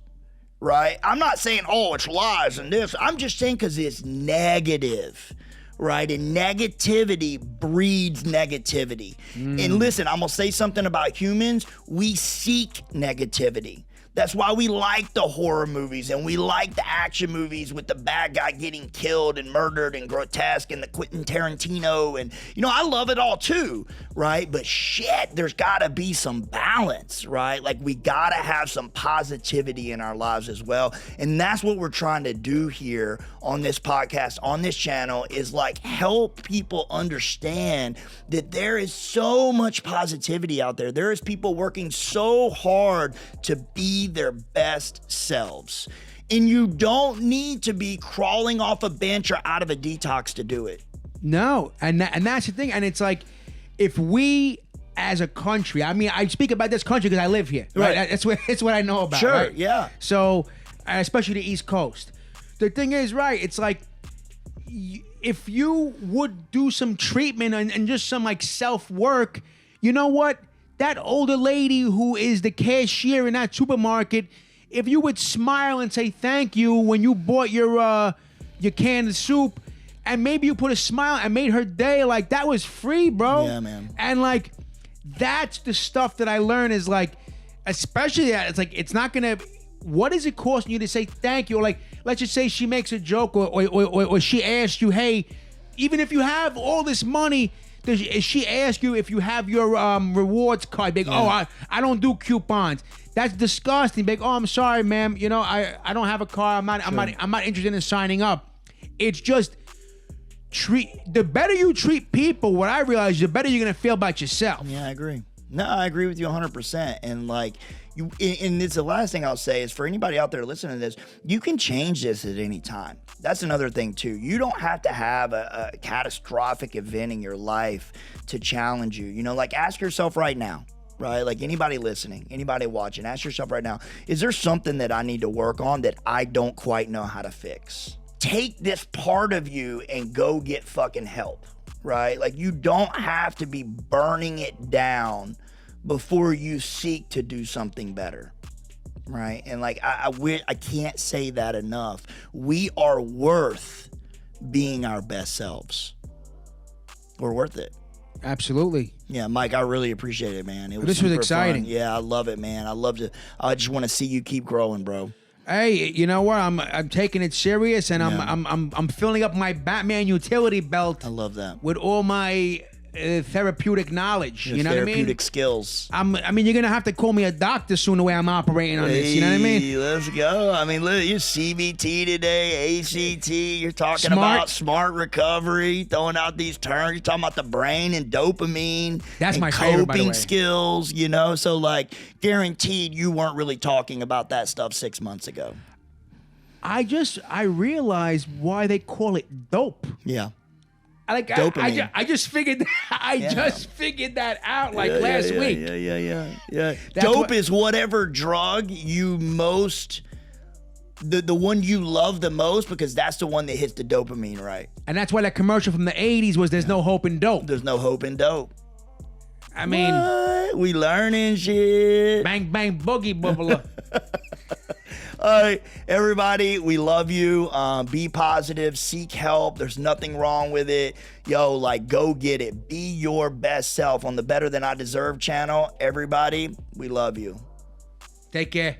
A: right? I'm not saying, it's lies and this. I'm just saying because it's negative, right? And negativity breeds negativity. And listen, I'm going to say something about humans. We seek negativity. That's why we like the horror movies and we like the action movies with the bad guy getting killed and murdered and grotesque and the Quentin Tarantino. And, I love it all too, right? But shit, there's got to be some balance, right? Like we got to have some positivity in our lives as well. And that's what we're trying to do here on this podcast, on this channel, is like help people understand that there is so much positivity out there. There is people working so hard to be their best selves. And you don't need to be crawling off a bench or out of a detox to do it.
B: No, and that's the thing. And it's like, if we as a country, I speak about this country because I live here, right? It's what I know about.
A: Sure,
B: right?
A: yeah.
B: So, especially the East Coast. The thing is, right, it's like, if you would do some treatment and just some like self-work, you know what? That older lady who is the cashier in that supermarket, if you would smile and say thank you when you bought your can of soup, and maybe you put a smile and made her day, like that was free, bro.
A: Yeah, man.
B: And like that's the stuff that I learned is like, especially that it's like it's not gonna. What is it costing you to say thank you? Or like, let's just say she makes a joke or she asks you, hey, even if you have all this money. Does she ask you if you have your rewards card? Big, I don't do coupons. That's disgusting. Big, I'm sorry, ma'am. I don't have a car. I'm not interested in signing up. It's just the better you treat people. What I realize, the better you're gonna feel about yourself.
A: Yeah, I agree. No, I agree with you 100%. And like and it's the last thing I'll say is for anybody out there listening to this, you can change this at any time. That's another thing too. You don't have to have a catastrophic event in your life to challenge you. Like ask yourself right now, right? Like anybody listening, anybody watching, ask yourself right now, is there something that I need to work on that I don't quite know how to fix? Take this part of you and go get fucking help, right? Like you don't have to be burning it down before you seek to do something better, right? And like I can't say that enough. We are worth being our best selves. We're worth it.
B: Absolutely.
A: Yeah, Mike, I really appreciate it, man.
B: This was exciting.
A: Fun. Yeah, I love it, man. I just want to see you keep growing, bro.
B: Hey, you know what? I'm taking it serious, and I'm filling up my Batman utility belt.
A: I love that
B: with all my therapeutic knowledge. You know what I mean?
A: Therapeutic skills.
B: You're gonna have to call me a doctor soon the way I'm operating on this. You know what I mean?
A: Let's go. Look, you're CBT today, ACT. You're talking about smart recovery, throwing out these terms. You're talking about the brain and dopamine.
B: That's
A: and
B: my favorite, by the way.
A: Coping skills. So like, guaranteed you weren't really talking about that stuff 6 months ago.
B: I realized why they call it dope.
A: Yeah.
B: I just figured that out last week.
A: Yeah.
B: That's
A: Dope is whatever drug you most, the one you love the most, because that's the one that hits the dopamine, right?
B: And that's why that commercial from the 80s was "There's no hope in dope."
A: There's no hope in dope.
B: I mean,
A: what? We learning shit.
B: Bang bang boogie bubbler.
A: All right, everybody, we love you. Be positive, seek help. There's nothing wrong with it. Yo, like, go get it. Be your best self on the Better Than I Deserve channel. Everybody, we love you.
B: Take care.